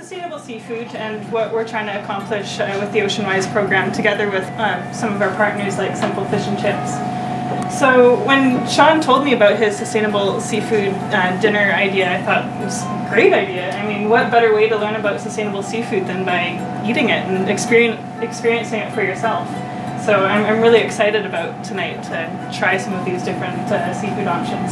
sustainable seafood and what we're trying to accomplish with the Oceanwise program together with some of our partners like Simple Fish and Chips. So when Sean told me about his sustainable seafood dinner idea, I thought it was a great idea. I mean, what better way to learn about sustainable seafood than by eating it and experiencing it for yourself. So I'm really excited about tonight to try some of these different seafood options.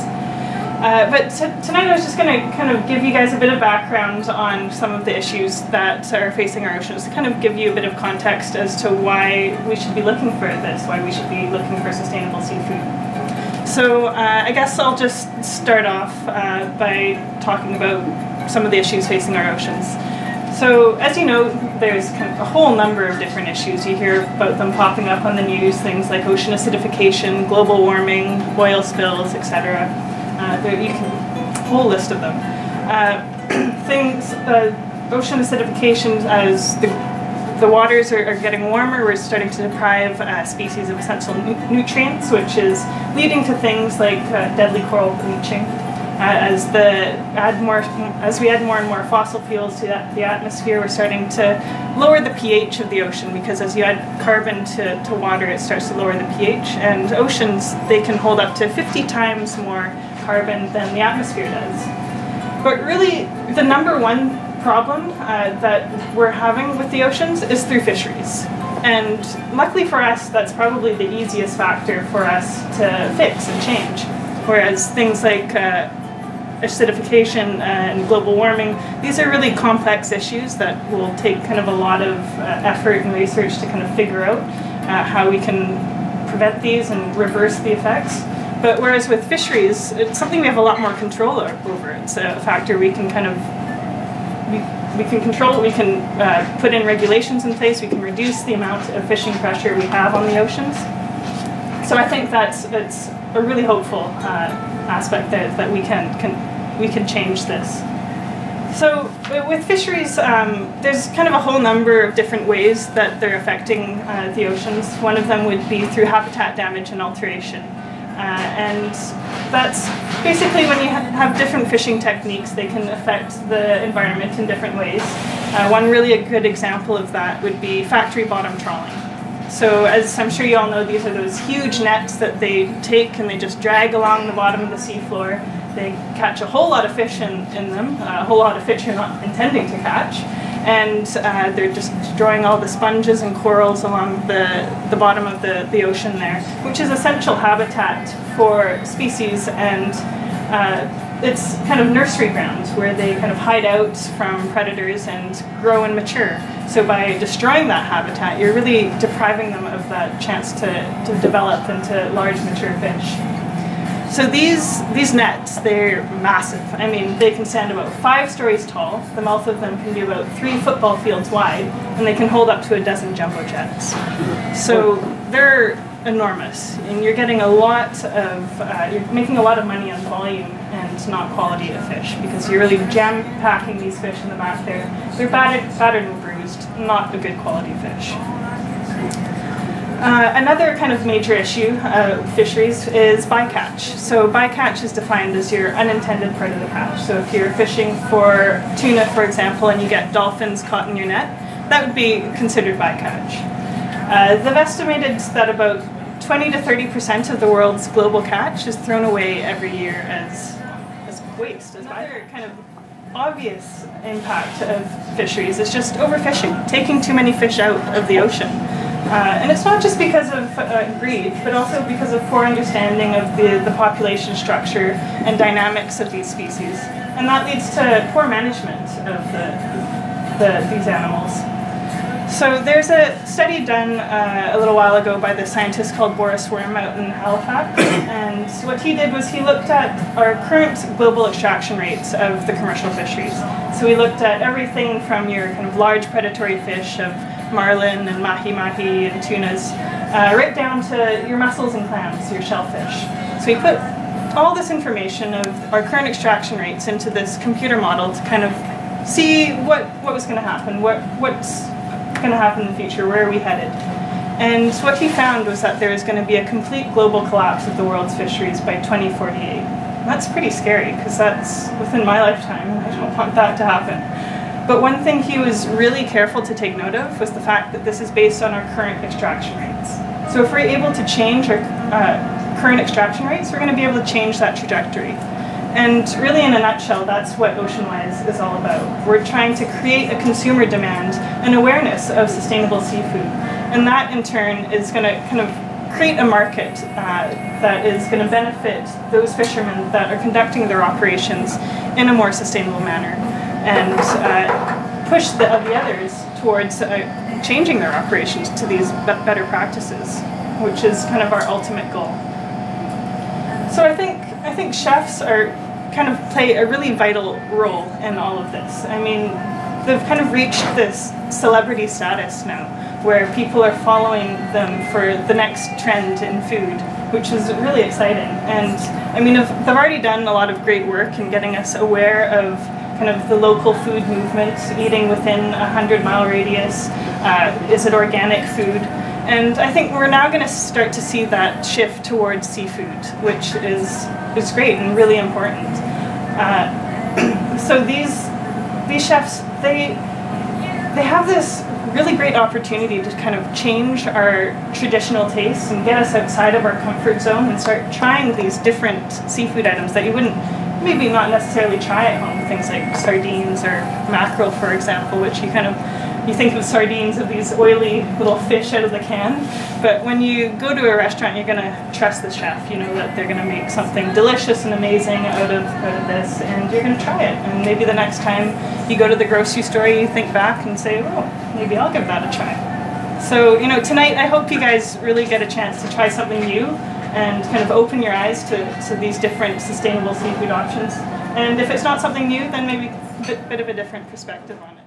But tonight I was just going to kind of give you guys a bit of background on some of the issues that are facing our oceans, to kind of give you a bit of context as to why we should be looking for this, why we should be looking for sustainable seafood. So I guess I'll just start off by talking about some of the issues facing our oceans. So as you know, there's kind of a whole number of different issues. You hear about them popping up on the news, things like ocean acidification, global warming, oil spills, etc. You can, a whole list of them. Ocean acidification, as the waters are getting warmer, we're starting to deprive species of essential nutrients, which is leading to things like deadly coral bleaching. As we add more and more fossil fuels to the atmosphere, we're starting to lower the pH of the ocean, because as you add carbon to water, it starts to lower the pH. And oceans, they can hold up to 50 times more carbon than the atmosphere does. But really, the number one problem that we're having with the oceans is through fisheries. And luckily for us, that's probably the easiest factor for us to fix and change. Whereas things like acidification and global warming, these are really complex issues that will take kind of a lot of effort and research to kind of figure out how we can prevent these and reverse the effects. But whereas with fisheries, it's something we have a lot more control over. It's a factor we can kind of, we can control, we can put in regulations in place, we can reduce the amount of fishing pressure we have on the oceans. So I think it's a really hopeful aspect that we can change this. So with fisheries, there's kind of a whole number of different ways that they're affecting the oceans. One of them would be through habitat damage and alteration. And that's basically when you have different fishing techniques, they can affect the environment in different ways. One really good example of that would be factory bottom trawling. So as I'm sure you all know, these are those huge nets that they take and they just drag along the bottom of the seafloor. They catch a whole lot of fish in them, a whole lot of fish you're not intending to catch, and they're just destroying all the sponges and corals along the bottom of the ocean there, which is essential habitat for species, and it's kind of nursery grounds where they kind of hide out from predators and grow and mature. So by destroying that habitat, you're really depriving them of that chance to develop into large mature fish. So these nets, they're massive. I mean, they can stand about 5 stories tall. The mouth of them can be about 3 football fields wide, and they can hold up to a dozen jumbo jets. So they're enormous, and you're getting a lot of, you're making a lot of money on volume and not quality of fish, because you're really jam-packing these fish in the back there. They're battered and bruised, not a good quality fish. Another kind of major issue of fisheries is bycatch. So bycatch is defined as your unintended predator catch. So if you're fishing for tuna, for example, and you get dolphins caught in your net, that would be considered bycatch. They've estimated that about 20 to 30% of the world's global catch is thrown away every year as waste. Another kind of obvious impact of fisheries is just overfishing, taking too many fish out of the ocean. And it's not just because of greed, but also because of poor understanding of the population structure and dynamics of these species. And that leads to poor management of these animals. So there's a study done a little while ago by the scientist called Boris Worm out in Halifax, and what he did was he looked at our current global extraction rates of the commercial fisheries. So we looked at everything from your kind of large predatory fish of marlin and mahi-mahi and tunas, right down to your mussels and clams, your shellfish. So we put all this information of our current extraction rates into this computer model to kind of see what was going to happen, what's going to happen in the future, where are we headed. And what he found was that there is going to be a complete global collapse of the world's fisheries by 2048. And that's pretty scary, because that's within my lifetime, and I don't want that to happen. But one thing he was really careful to take note of was the fact that this is based on our current extraction rates. So if we're able to change our current extraction rates, we're going to be able to change that trajectory. And really, in a nutshell, that's what Oceanwise is all about. We're trying to create a consumer demand and awareness of sustainable seafood. And that, in turn, is going to kind of create a market that is going to benefit those fishermen that are conducting their operations in a more sustainable manner, and push the others towards changing their operations to these better practices, which is kind of our ultimate goal. So I think chefs are kind of play a really vital role in all of this. I mean, they've kind of reached this celebrity status now, where people are following them for the next trend in food, which is really exciting. And I mean, they've already done a lot of great work in getting us aware of kind of the local food movement, eating within a 100-mile radius, is it organic food? And I think we're now going to start to see that shift towards seafood, which is great and really important. So these chefs, they have this really great opportunity to kind of change our traditional tastes and get us outside of our comfort zone and start trying these different seafood items that you wouldn't maybe not necessarily try at home. Things like sardines or mackerel, for example, which you think of sardines of these oily little fish out of the can, but when you go to a restaurant, you're going to trust the chef. You know that they're going to make something delicious and amazing out of this, and you're going to try it. And maybe the next time you go to the grocery store, you think back and say, oh, maybe I'll give that a try. So, you know, tonight I hope you guys really get a chance to try something new and kind of open your eyes to these different sustainable seafood options. And if it's not something new, then maybe a bit of a different perspective on it.